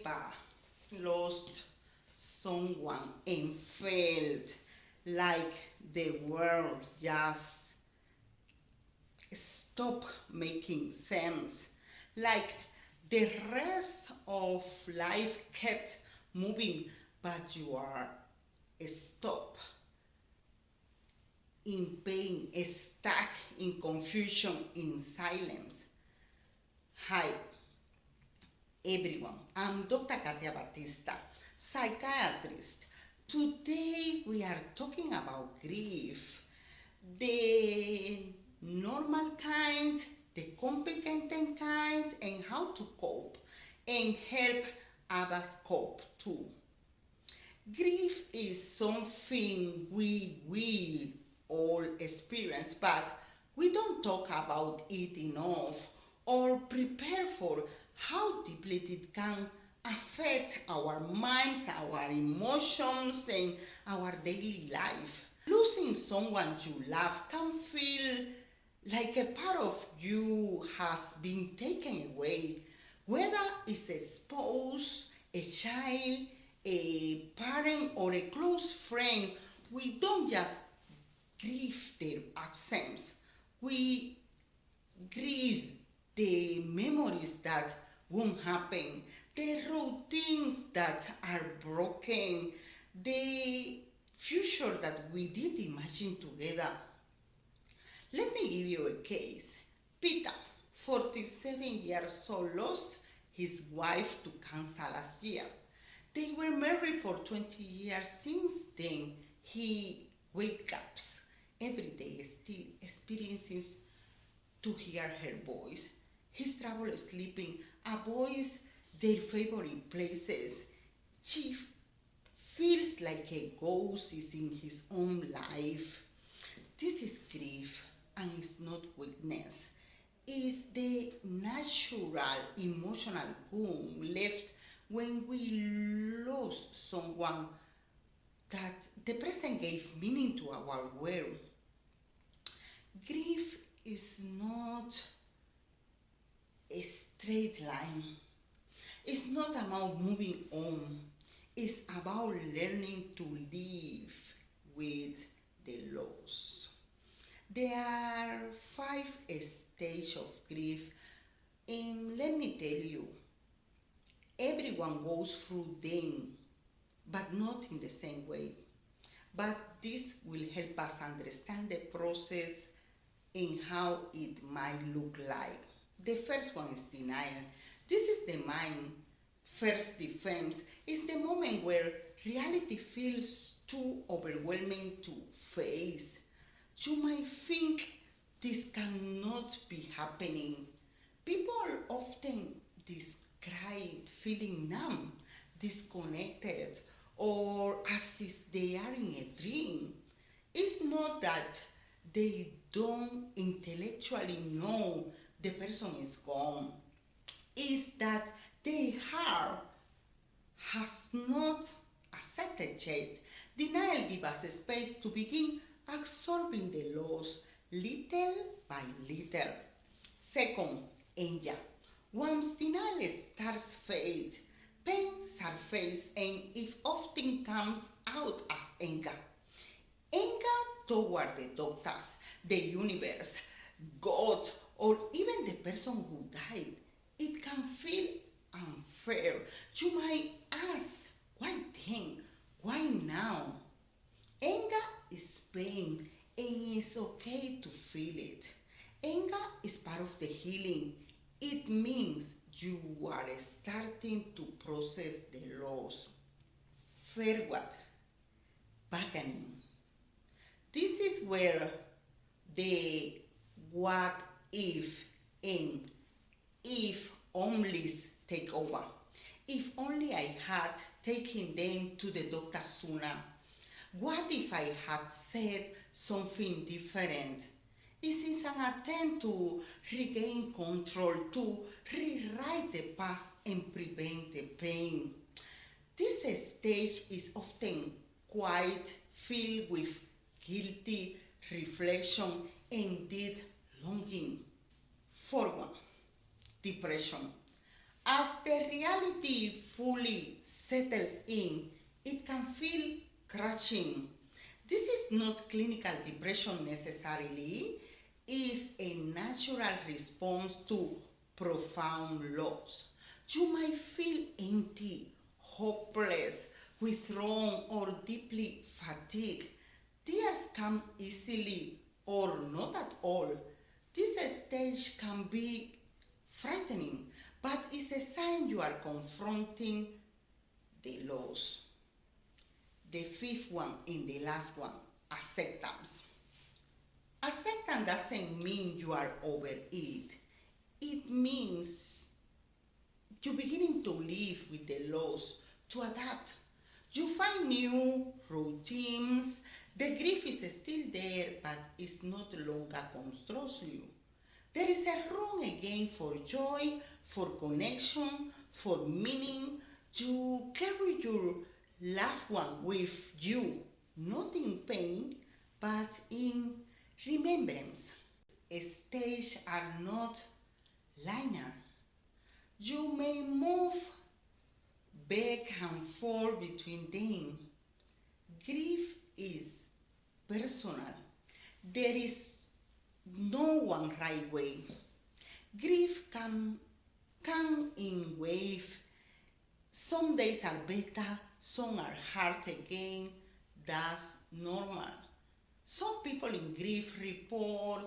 ever lost someone and felt like the world just stopped making sense? Like the rest of life kept moving, but you are stopped in pain, stuck in confusion, in silence. Hi, everyone. I'm Dr. Katia Batista, psychiatrist. Today we are talking about grief, the normal kind, the complicated kind, and how to cope and help others cope too. Grief is something we will all experience, but we don't talk about it enough or prepare for how deeply it can affect our minds, our emotions, and our daily life. Losing someone you love can feel like a part of you has been taken away, whether it's a spouse, a child, a parent, or a close friend. We don't just grieve their absence, we grieve the memories that won't happen, the routines that are broken, the future that we did imagine together. Let me give you a case. Peter, 47 years old, lost his wife to cancer last year. They were married for 20 years. Since then, he wakes up every day, still experiences to hear her voice. His trouble sleeping, avoids their favorite places. She feels like a ghost is in his own life. This is grief, and it's not weakness. It's the natural emotional wound left when we lost someone that the present gave meaning to our world. Grief is not a straight line. It's not about moving on. It's about learning to live with the loss. There are 5 stages of grief, and let me tell you, everyone goes through them, but not in the same way. But this will help us understand the process and how it might look like. The first one is denial. This is the mind first defense. It's the moment where reality feels too overwhelming to face. You might think this cannot be happening. People often describe feeling numb, disconnected, or as if they are in a dream. It's not that they don't intellectually know the person is gone. It's that their heart has not accepted yet. Denial gives us a space to begin absorbing the loss little by little. Second, anger. Once denial starts fade, pain surfaces and it often comes out as anger. Anger toward the doctors, the universe, God, or even the person who died. It can feel unfair. You might ask, why then? Why now? Anger is pain, and it's okay to feel it. Anger is part of the healing. It means you are starting to process the loss. Forward, bargaining. This is where the what if and if onlys take over. If only I had taken them to the doctor sooner. What if I had said something different? This is an attempt to regain control, to rewrite the past and prevent the pain. This stage is often quite filled with guilty reflection and deep longing. Forward, depression. As the reality fully settles in, it can feel crushing. This is not clinical depression necessarily, it's a natural response to profound loss. You might feel empty, hopeless, withdrawn, or deeply fatigued. Tears come easily or not at all. This stage can be frightening, but it's a sign you are confronting the loss. The fifth one in the last one, acceptance. Acceptance doesn't mean you are over it. It means you're beginning to live with the loss, to adapt. You find new routines. The grief is still there, but it's not longer controls you. There is a room again for joy, for connection, for meaning. You carry your loved one with you, not in pain, but in remembrance. Stages are not linear. You may move back and forth between them. Grief is personal. There is no one right way. Grief can come in waves. Some days are better, some are hard again. That's normal. Some people in grief report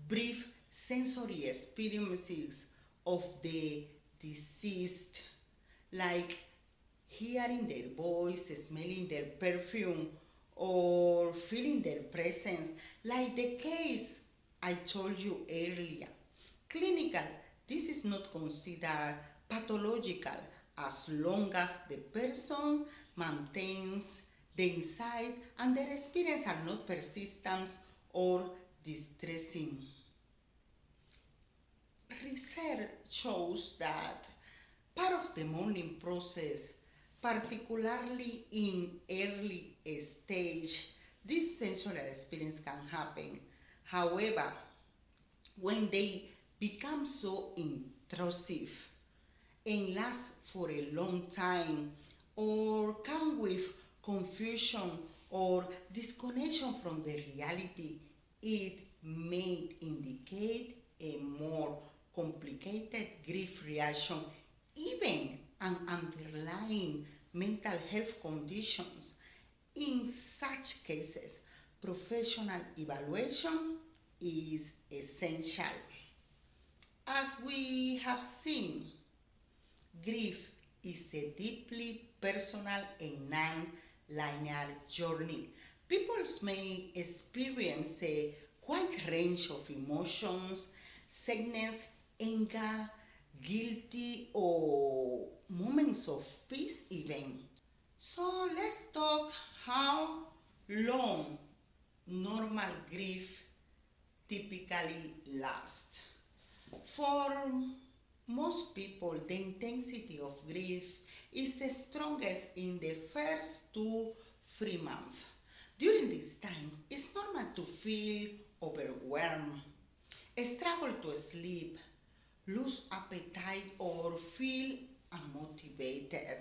brief sensory experiences of the deceased, like hearing their voice, smelling their perfume, or feeling their presence, like the case I told you earlier. Clinical, this is not considered pathological as long as the person maintains the insight and their experience are not persistent or distressing. Research shows that part of the mourning process, particularly in early stage, this sensory experience can happen. However, when they become so intrusive and last for a long time, or come with confusion or disconnection from the reality, it may indicate a more complicated grief reaction, even an underlying mental health conditions. In such cases, professional evaluation is essential. As we have seen, grief is a deeply personal and non-linear journey. People may experience a wide range of emotions, sadness, anger, guilty, or moments of peace even. So let's talk how long normal grief typically lasts. For most people, the intensity of grief is strongest in the first 2-3 months. During this time, it's normal to feel overwhelmed, struggle to sleep, lose appetite, or feel unmotivated.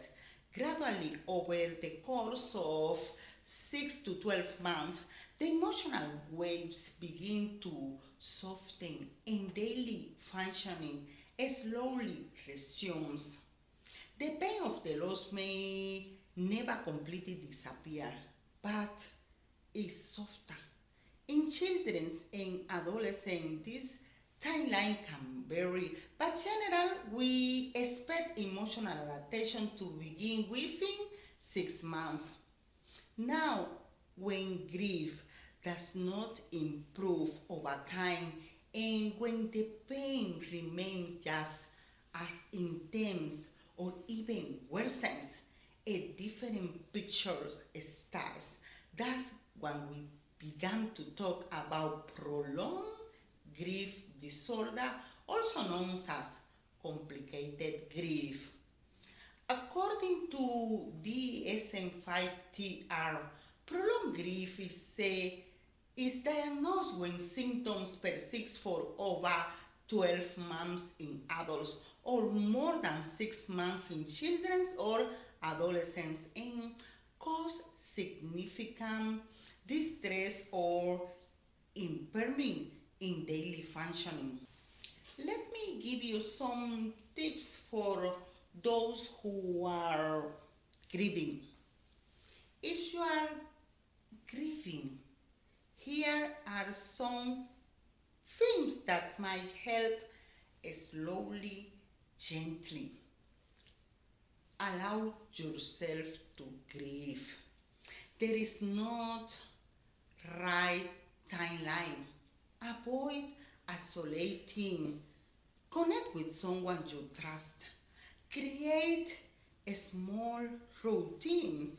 Gradually, over the course of 6 to 12 months, the emotional waves begin to soften and daily functioning slowly resumes. The pain of the loss may never completely disappear, but is softer. In children and adolescents, this timeline can vary, but generally we expect emotional adaptation to begin within 6 months. Now, when grief does not improve over time and when the pain remains just as intense or even worsens, a different picture starts. That's when we began to talk about prolonged grief disorder, also known as complicated grief. According to DSM-5-TR, prolonged grief is diagnosed when symptoms persist for over 12 months in adults, or more than 6 months in children or adolescents, and cause significant distress or impairment in daily functioning. Let me give you some tips for those who are grieving. If you are grieving, here are some things that might help slowly, gently. Allow yourself to grieve. There is not right timeline. Avoid isolating. Connect with someone you trust. Create small routines.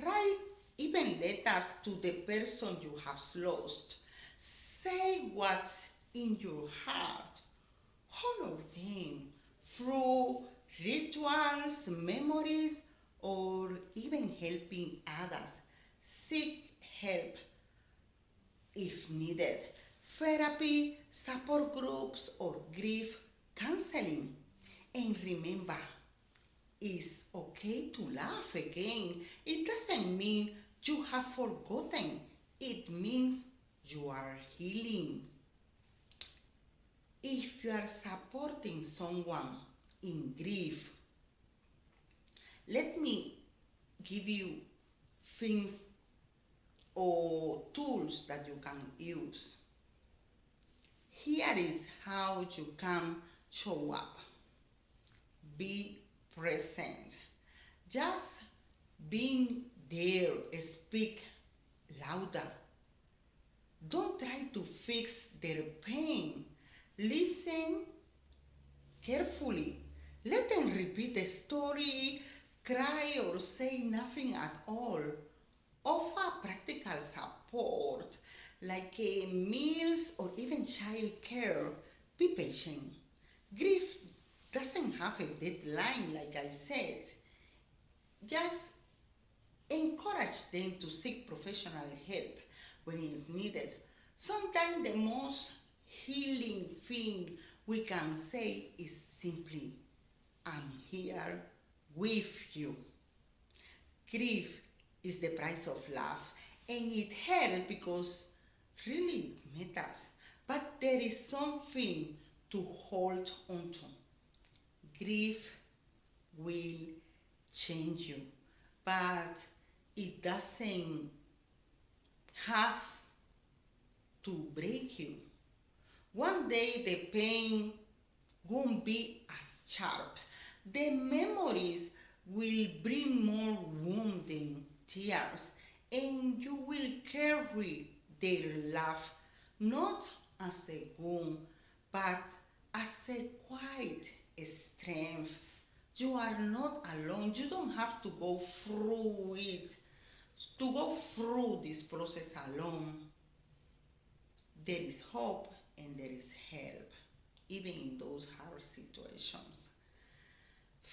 Write even letters to the person you have lost. Say what's in your heart. Honor them through rituals, memories, or even helping others. Seek help if needed. Therapy, support groups, or grief counseling. And remember, it's okay to laugh again. It doesn't mean you have forgotten. It means you are healing. If you are supporting someone in grief, let me give you things or tools that you can use. Here is how you can show up. Be present. Just being there, speak louder. Don't try to fix their pain. Listen carefully. Let them repeat the story, cry, or say nothing at all. Offer practical support like meals or even child care. Be patient. Grief doesn't have a deadline, like I said. Just encourage them to seek professional help when it is needed. Sometimes the most healing thing we can say is simply, I'm here with you. Grief is the price of love, and it hurts because really it matters. But there is something to hold on to. Grief will change you, but it doesn't have to break you. One day the pain won't be as sharp. The memories will bring more wounding tears, and you will carry their love not as a wound, but as a quiet strength. You are not alone. You don't have to go through it, to go through this process alone. There is hope and there is help, even in those hard situations.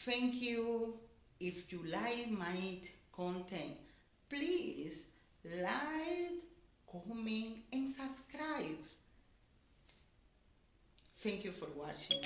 Thank you. If you like my content, please like, comment, and subscribe. Thank you for watching.